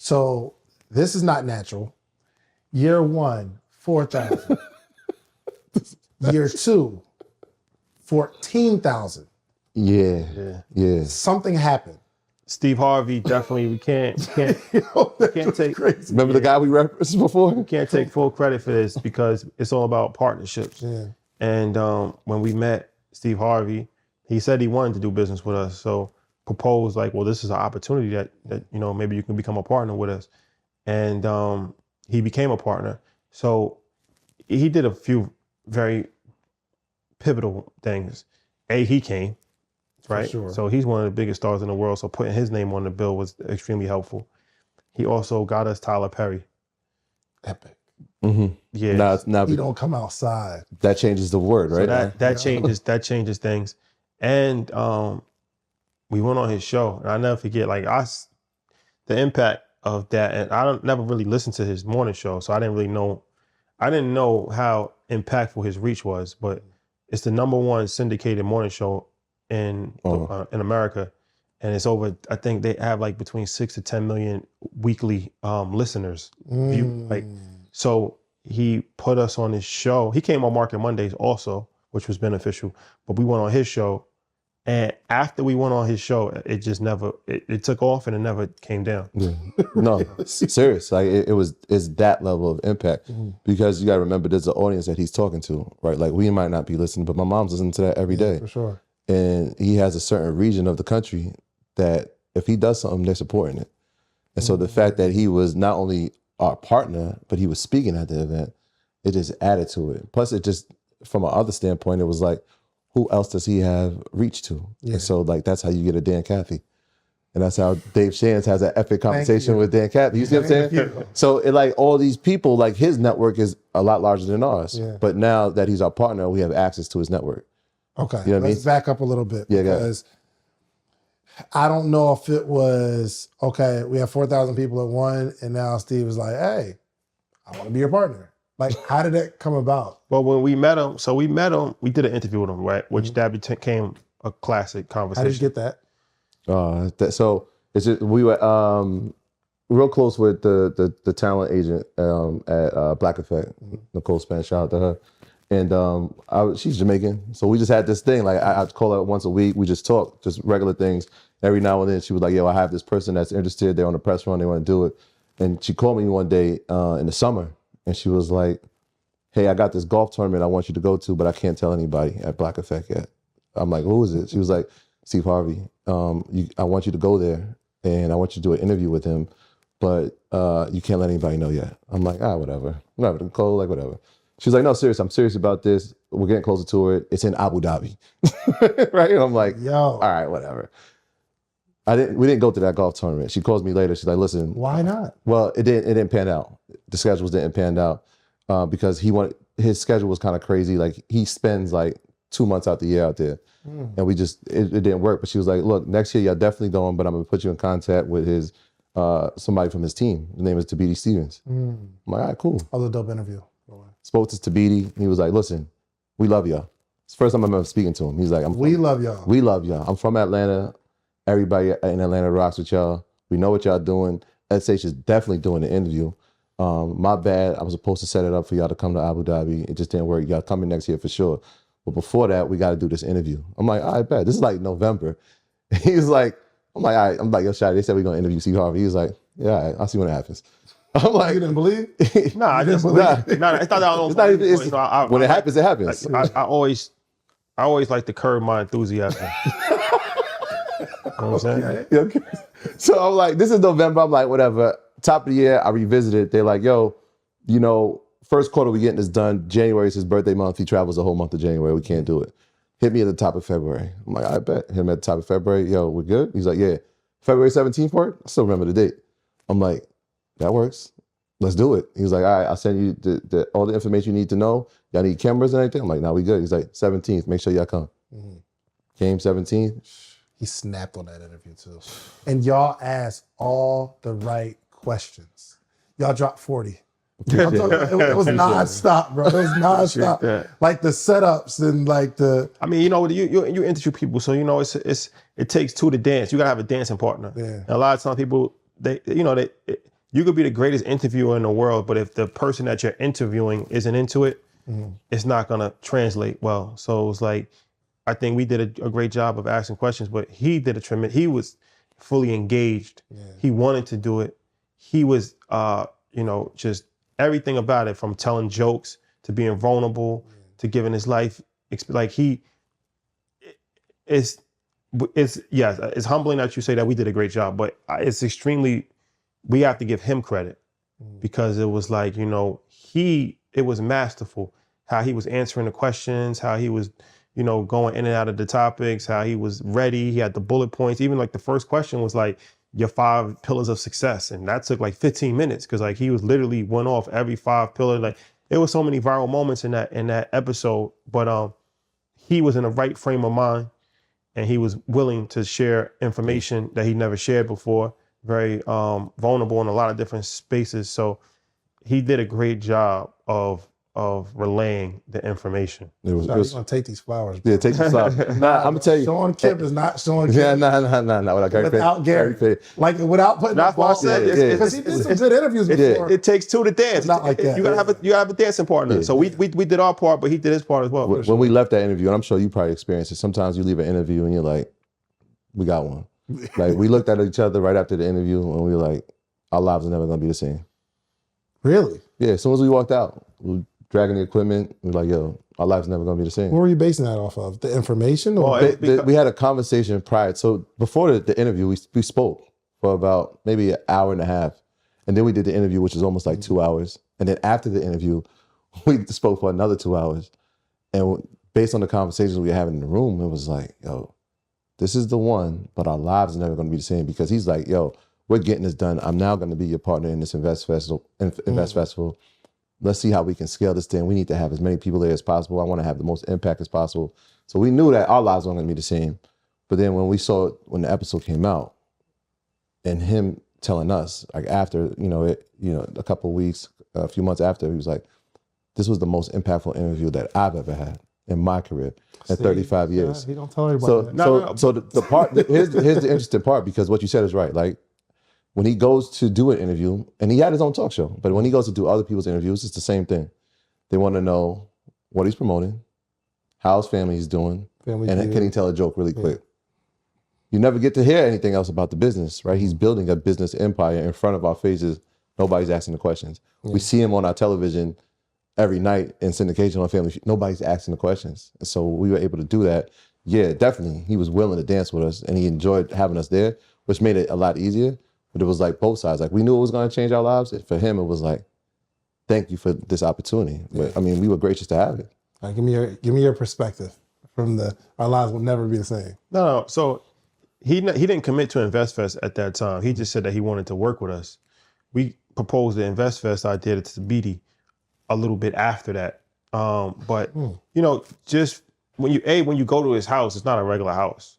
So this is not natural. Year 1, 4,000. Year 2, 14,000. Yeah. Something happened. Steve Harvey, definitely, we can't take. Crazy. Remember the guy we referenced before? We can't take full credit for this because it's all about partnerships. Yeah. And when we met Steve Harvey, he said he wanted to do business with us. So proposed like, well, this is an opportunity that maybe you can become a partner with us. And he became a partner. So he did a few very pivotal things. He came, right? Sure. So he's one of the biggest stars in the world. So putting his name on the bill was extremely helpful. He also got us Tyler Perry. Epic. Mm-hmm. Yeah. Now He don't come outside. that changes the word, right? So that changes things. And we went on his show, and I never forget the impact of that. And I never really listened to his morning show, so I didn't know how impactful his reach was. But it's the #1 syndicated morning show in America, and it's over. I think they have like between 6 to 10 million weekly listeners. So he put us on his show. He came on Market Mondays also, which was beneficial. But we went on his show, and after we went on his show, it just never it took off and it never came down. Yeah. No, serious. Like it's that level of impact because you got to remember there's an audience that he's talking to, right? Like we might not be listening, but my mom's listening to that every day. For sure. And he has a certain region of the country that if he does something, they're supporting it. And so the fact that he was not only our partner, but he was speaking at the event, it just added to it. Plus, it just, from another standpoint, it was like, who else does he have reach to? Yeah. And so like, that's how you get a Dan Cathy. And that's how Dave Shands has that epic conversation with Dan Cathy. You see what I'm saying? So it like all these people, like his network is a lot larger than ours. Yeah. But now that he's our partner, we have access to his network. Okay, you know let's back up a little bit because I don't know if it was, okay, we have 4,000 people at one, and now Steve is like, hey, I want to be your partner. Like, how did that come about? Well, when we met him, we did an interview with him, right? Which that became a classic conversation. How did you get that? So it's just, we were real close with the talent agent at Black Effect, Nicole Spence, shout out to her. And she's Jamaican, so we just had this thing. Like I'd call her once a week. We just talk, just regular things. Every now and then, she was like, "Yo, I have this person that's interested. They're on the press run. They want to do it." And she called me one day in the summer, and she was like, "Hey, I got this golf tournament I want you to go to, but I can't tell anybody at Black Effect yet." I'm like, "Who is it?" She was like, "Steve Harvey. I want you to go there, and I want you to do an interview with him, but you can't let anybody know yet." I'm like, whatever, Nicole, like whatever. She's like, "No, serious. I'm serious about this. We're getting closer to it. It's in Abu Dhabi." Right? And I'm like, yo, all right, whatever. We didn't go to that golf tournament. She calls me later. She's like, "Listen, why not?" Well, it didn't pan out. The schedules didn't pan out because his schedule was kind of crazy. Like he spends like 2 months out the year out there, and it didn't work. But she was like, "Look, next year you're definitely going, but I'm gonna put you in contact with his somebody from his team. His name is Tabiti Stevens." I'm like, "All right, cool." That was a dope interview. Spoke to Tabiti. He was like, "Listen, we love y'all." It's the first time I remember speaking to him. He's like, we love y'all. We love y'all. I'm from Atlanta. Everybody in Atlanta rocks with y'all. We know what y'all doing. SH is definitely doing the interview. My bad. I was supposed to set it up for y'all to come to Abu Dhabi. It just didn't work. Y'all coming next year for sure. But before that, we got to do this interview. I'm like, "I bet." This is like November. He's like, I'm like, all right. I'm like, "Yo, Shotty, they said we're going to interview Steve Harvey." He was like, "Yeah, all right, I'll see when it happens." I'm like, you didn't believe? No, I didn't believe. No, I thought that was when it happens, it happens. I always like to curb my enthusiasm. You know what I'm saying? Okay. So I'm like, this is November. I'm like, whatever. Top of the year, I revisited. They're like, "Yo, first quarter we getting this done. January is his birthday month. He travels the whole month of January. We can't do it. Hit me at the top of February." I'm like, "I bet." Hit him at the top of February. "Yo, we're good?" He's like, "Yeah." February 17th work? I still remember the date. I'm like, "That works. Let's do it." He was like, "All right, I'll send you all the information you need to know. Y'all need cameras and everything?" I'm like, "No, we good." He's like, 17th, make sure y'all come. Came 17th. He snapped on that interview too. And y'all asked all the right questions. Y'all dropped 40. It was nonstop, bro. It was nonstop. Like the setups and like the. I mean, you interview people, so it takes two to dance. You gotta have a dancing partner. Yeah. And a lot of times people you could be the greatest interviewer in the world, but if the person that you're interviewing isn't into it, it's not gonna translate well. So it's like, I think we did a great job of asking questions, but he did a tremendous, he was fully engaged. Yeah. He wanted to do it. He was, just everything about it, from telling jokes to being vulnerable to giving his life. Like it's humbling that you say that we did a great job, but we have to give him credit because it was like, it was masterful how he was answering the questions, how he was, going in and out of the topics, how he was ready. He had the bullet points. Even like the first question was like, your 5 pillars of success. And that took like 15 minutes because like he was literally went off every 5 pillar. Like it was so many viral moments in that episode, but he was in the right frame of mind and he was willing to share information that he never shared before, very vulnerable in a lot of different spaces. So he did a great job of relaying the information. You're gonna take these flowers, bro. Yeah, take these flowers. Nah, I'm gonna tell you. Sean Kemp is not Sean Kemp. Yeah, nah. Without Gary. Like without putting that's why I said because he did some good interviews before. It takes 2 to dance. It's not like that. You gotta have a dancing partner. Yeah. So we did our part, but he did his part as well. When we left that interview, and I'm sure you probably experienced it, sometimes you leave an interview and you're like, we got one. Like we looked at each other right after the interview and we were like, our lives are never gonna be the same. Really? Yeah, as soon as we walked out, we were dragging the equipment, we were like, yo, our life's never gonna be the same. What were you basing that off of? The information? Or? We had a conversation prior. So before the interview, we spoke for about maybe an hour and a half. And then we did the interview, which is almost like 2 hours. And then after the interview, we spoke for another 2 hours. And based on the conversations we were having in the room, it was like, yo, this is the one, but our lives are never gonna be the same, because he's like, yo, we're getting this done. I'm now gonna be your partner in this Invest Festival. Let's see how we can scale this thing. We need to have as many people there as possible. I want to have the most impact as possible. So we knew that our lives weren't going to be the same. But then when the episode came out, and him telling us, like after, a couple of weeks, a few months after, he was like, this was the most impactful interview that I've ever had in my career at 35 years. He don't tell anybody that. So the part, here's the interesting part, because what you said is right. Like, when he goes to do an interview, and he had his own talk show, but when he goes to do other people's interviews, it's the same thing. They want to know what he's promoting, how his family is doing, and can he tell a joke really quick. You never get to hear anything else about the business, right? He's building a business empire in front of our faces. Nobody's asking the questions. We see him on our television every night in syndication on Family Feud. Nobody's asking the questions. And so we were able to do that. Yeah, definitely. He was willing to dance with us, and he enjoyed having us there, which made it a lot easier. But it was like both sides. Like, we knew it was going to change our lives. For him, it was like, thank you for this opportunity. But I mean, we were gracious to have it. All right, give me your perspective from our lives will never be the same. No. So he didn't commit to InvestFest at that time. He just said that he wanted to work with us. We proposed the InvestFest idea to Beatty a little bit after that. But just when you go to his house, it's not a regular house.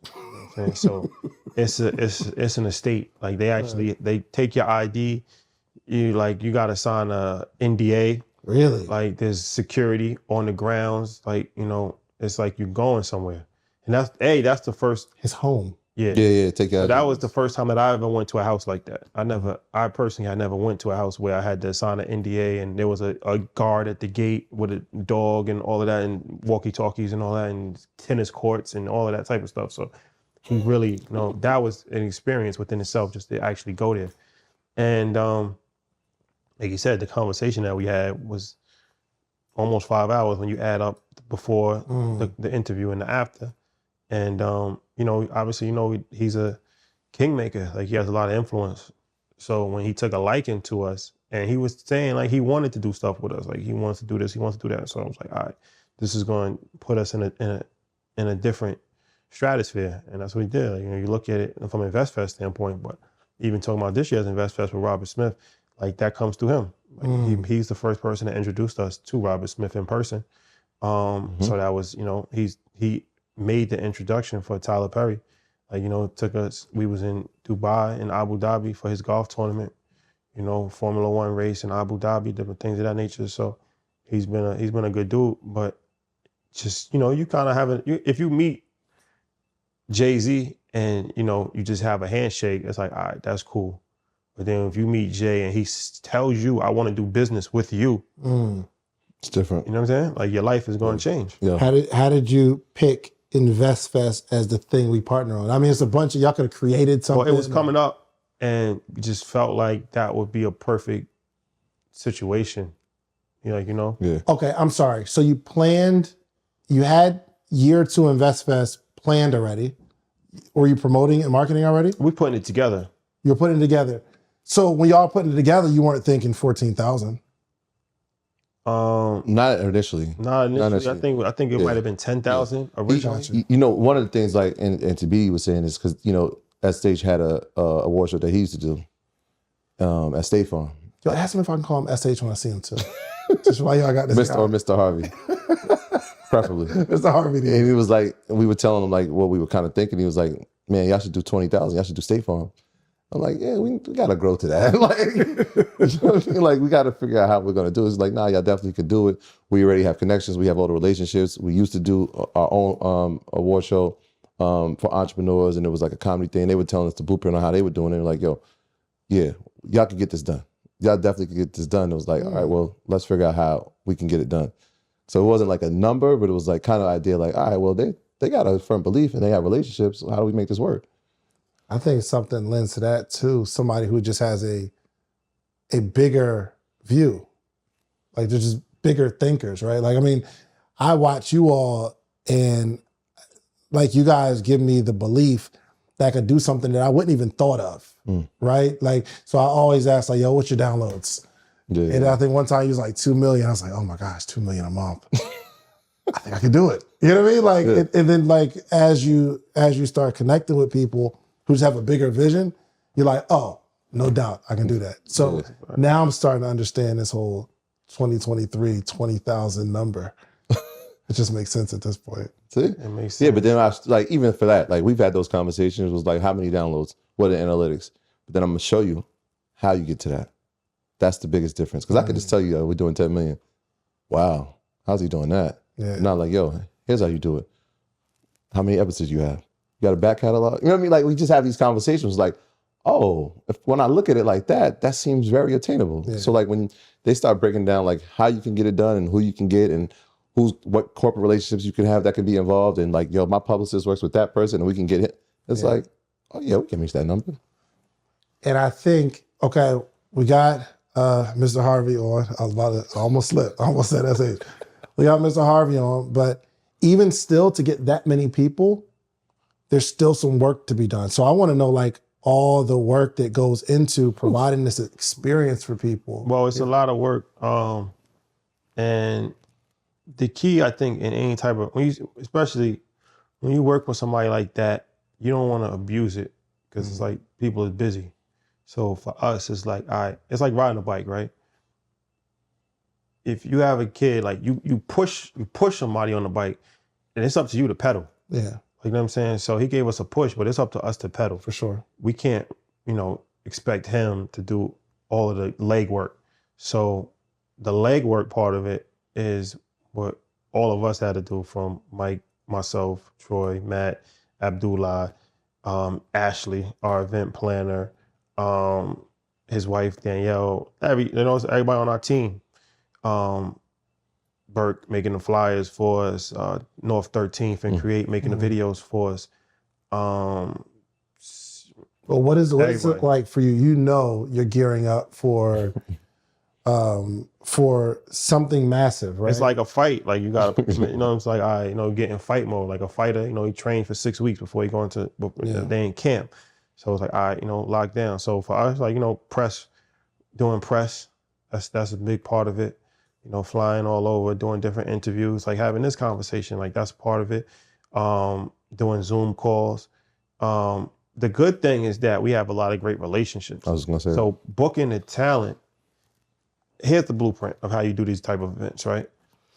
Okay? So it's an estate. Like they take your ID. You gotta sign a NDA. Really? Like there's security on the grounds. Like, it's like you're going somewhere. And that's the first. His home. Yeah. Take your ID. That was the first time that I ever went to a house like that. I personally never went to a house where I had to sign an NDA and there was a guard at the gate with a dog and all of that, and walkie-talkies and all that, and tennis courts and all of that type of stuff. So he really, that was an experience within itself just to actually go there. And like you said, the conversation that we had was almost 5 hours when you add up before the interview and the after. And obviously, he's a kingmaker. Like, he has a lot of influence. So when he took a liking to us, and he was saying like he wanted to do stuff with us, like he wants to do this, he wants to do that. So I was like, all right, this is going to put us in a different stratosphere, and that's what he did. Like, you look at it from an InvestFest standpoint, but even talking about this year's InvestFest with Robert Smith, like that comes through him. Like, he's the first person that introduced us to Robert Smith in person. So that was, he made the introduction for Tyler Perry. Like, took us, we was in Dubai and Abu Dhabi for his golf tournament, Formula One race in Abu Dhabi, different things of that nature. So he's been a good dude, but just, you kind of if you meet Jay-Z and, you just have a handshake, it's like, all right, that's cool. But then if you meet Jay and he tells you, I want to do business with you, It's different. you know what I'm saying? Like your life is going to change. Yeah. How did you pick InvestFest as the thing we partner on? I mean, it's a bunch of y'all could have created something. Well, it was coming up and we just felt like that would be a perfect situation. Yeah. Okay, I'm sorry. So you had year 2 InvestFest planned already. Were you promoting and marketing already? We're putting it together. You're putting it together. So when y'all putting it together, you weren't thinking 14,000. Not initially. Not initially. I think it might have been 10,000 originally. One of the things like, and TB was saying is because, that stage had a award show that he used to do at State Farm. Yo, ask him if I can call him SH when I see him too. Just why y'all got this guy. Or Mr. Harvey. Preferably. Mr. Harvey. And he was like, we were telling him like what we were kind of thinking. He was like, man, y'all should do 20,000. Y'all should do State Farm. I'm like, yeah, we got to grow to that. Like, you know what I mean? Like, we got to figure out how we're going to do it. It's like, nah, y'all definitely could do it. We already have connections. We have all the relationships. We used to do our own award show for entrepreneurs, and it was like a comedy thing. They were telling us the blueprint on how they were doing it. Like, yo, yeah, y'all can get this done. Y'all definitely can get this done. It was like, all right, well, let's figure out how we can get it done. So it wasn't like a number, but it was like kind of idea like, all right, well, they got a firm belief and they have relationships. So how do we make this work? I think something lends to that too. Somebody who just has a bigger view. Like they're just bigger thinkers, right? Like, I mean, I watch you all and like you guys give me the belief that I could do something that I wouldn't even thought of, right? Like, so I always ask like, yo, what's your downloads? Yeah. And I think one time he was like 2 million. I was like, oh my gosh, 2 million a month. I think I can do it. You know what I mean? Like, and then like, as you start connecting with people who just have a bigger vision, you're like, oh, no doubt I can do that. So now I'm starting to understand this whole 2023, 20,000 number. It just makes sense at this point. See? It makes sense. Yeah, but then like even for that, like we've had those conversations. It was like, how many downloads? What are the analytics? But then I'm gonna show you how you get to that. That's the biggest difference. Because I could just tell you, we're doing 10 million. Wow, how's he doing that? Yeah. Not like, yo, here's how you do it. How many episodes you have? You got a back catalog? You know what I mean? Like we just have these conversations like, oh, when I look at it like that, that seems very attainable. Yeah. So like when they start breaking down like how you can get it done and who you can get and what corporate relationships you can have that can be involved and like, yo, my publicist works with that person and we can get it. It's like, oh yeah, we can reach that number. And I think, okay, we got Mr. Harvey on. I almost slipped. I almost said SH. We got Mr. Harvey on, but even still to get that many people, there's still some work to be done. So I want to know like all the work that goes into providing this experience for people. Well, it's a lot of work. And the key, I think, in any type of, especially when you work with somebody like that, you don't want to abuse it because it's like people is busy. So for us, it's like, all right, it's like riding a bike, right? If you have a kid, like you push somebody on the bike, and it's up to you to pedal. Yeah, Like, you know what I'm saying? So he gave us a push, but it's up to us to pedal. for sure. We can't, expect him to do all of the leg work. So the leg work part of it is what all of us had to do, from Mike, myself, Troy, Matt, Abdullah, Ashley, our event planner, his wife, Danielle, everybody on our team. Burke making the flyers for us, North 13th and Create making the videos for us. But what does it Everybody. look like for you? You know you're gearing up for something massive, right? It's like a fight. Like you got to, it's like, all right, get in fight mode. Like a fighter, he trained for 6 weeks before he go into they in camp. So it's like, all right, lock down. So for us, like, doing press, that's a big part of it. Flying all over, doing different interviews, like having this conversation, like that's part of it. Doing Zoom calls. The good thing is that we have a lot of great relationships. I was gonna say. So booking the talent, here's the blueprint of how you do these type of events, right?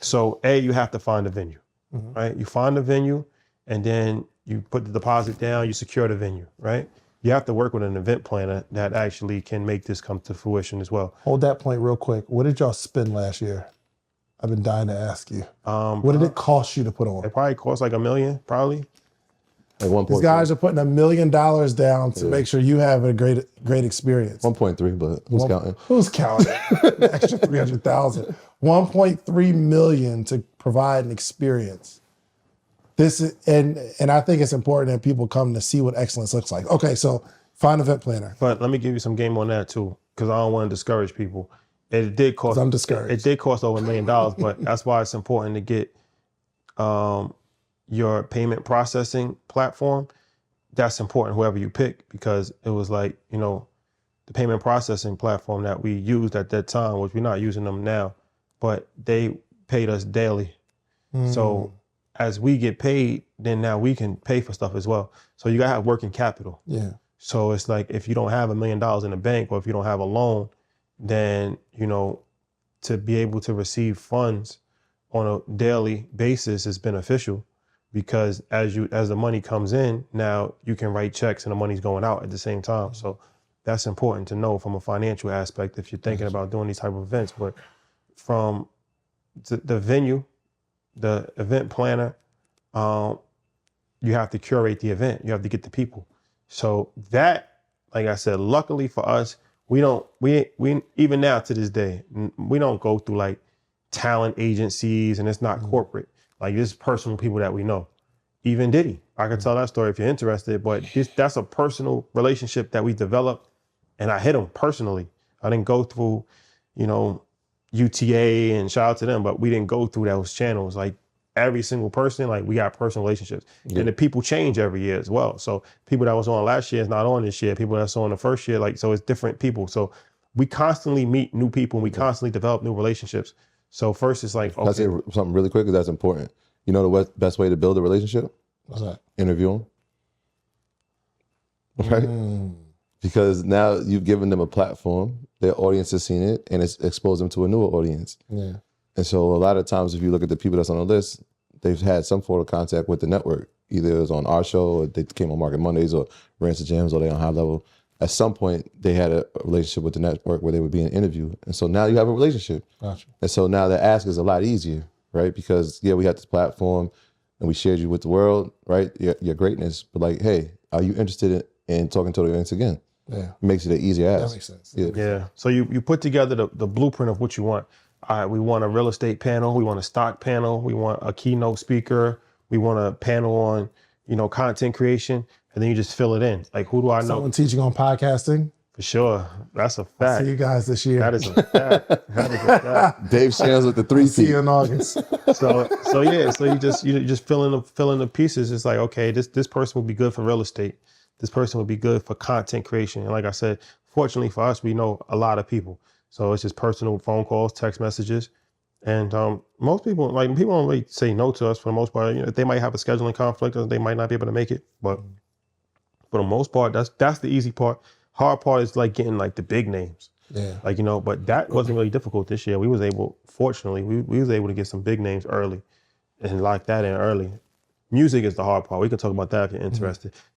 So you have to find a venue, right? You find a venue and then you put the deposit down, you secure the venue, right? You have to work with an event planner that actually can make this come to fruition as well. Hold that point real quick. What did y'all spend last year? I've been dying to ask you. What did it cost you to put on? It probably cost like $1 million, probably. Like 1.3. These guys are putting $1 million down to make sure you have a great experience. 1.3, but who's counting? Who's counting? The extra 300,000. 1.3 million to provide an experience. This is, and I think it's important that people come to see what excellence looks like. Okay, so find event planner. But let me give you some game on that too, because I don't want to discourage people. It did cost. I'm discouraged. It did cost over $1 million, but that's why it's important to get your payment processing platform. That's important, whoever you pick, because it was like, you know, the payment processing platform that we used at that time, which we're not using them now, but they paid us daily. So as we get paid, then now we can pay for stuff as well. So you gotta have working capital. Yeah. So it's like, if you don't have $1 million in the bank, or if you don't have a loan, then, you know, to be able to receive funds on a daily basis is beneficial, because as the money comes in, now you can write checks and the money's going out at the same time. So that's important to know from a financial aspect if you're thinking about doing these type of events. But from the venue, the event planner, you have to curate the event. You have to get the people. So that, like I said, luckily for us, we even now to this day, we don't go through like talent agencies, and it's not corporate. Like, this is personal people that we know. Even Diddy, I can tell that story if you're interested, but that's a personal relationship that we developed, and I hit him personally. I didn't go through, you know, UTA, and shout out to them, but we didn't go through those channels. Like, every single person, like, we got personal relationships. Yeah. And the people change every year as well. So people that was on last year is not on this year. People that's on the first year, like, so it's different people. So we constantly meet new people, and we constantly develop new relationships. So first it's like, okay. I'll say something really quick, because that's important. You know the best way to build a relationship? What's that? Interview them. Right? Because now you've given them a platform, their audience has seen it, and it's exposed them to a newer audience. Yeah. And so a lot of times, if you look at the people that's on the list, they've had some form of contact with the network. Either it was on our show, or they came on Market Mondays, or Rants of Gems, or they on High Level. At some point, they had a relationship with the network where they would be in an interview. And so now you have a relationship. Gotcha. And so now the ask is a lot easier, right? Because, yeah, we had this platform, and we shared you with the world, right? Your greatness. But, like, hey, are you interested in talking to the audience again? Yeah. It makes it an easier ask. That makes sense. Yeah. So you put together the blueprint of what you want. All right, we want a real estate panel. We want a stock panel. We want a keynote speaker. We want a panel on, you know, content creation. And then you just fill it in. Like, who do I know? Someone teaching on podcasting? For sure. That's a fact. See you guys this year. That is a fact. That is a fact. Dave Shams with the 3 feet. See you in August. So yeah. So you just fill in the pieces. It's like, okay, this person would be good for real estate. This person would be good for content creation. And like I said, fortunately for us, we know a lot of people. So it's just personal phone calls, text messages. And most people, like, people don't really say no to us for the most part. You know, they might have a scheduling conflict, or they might not be able to make it. But for the most part, that's the easy part. Hard part is like getting like the big names. Yeah. Like, you know, but that wasn't really difficult this year. We was able, fortunately, we was able to get some big names early and lock that in early. Music is the hard part. We can talk about that if you're interested.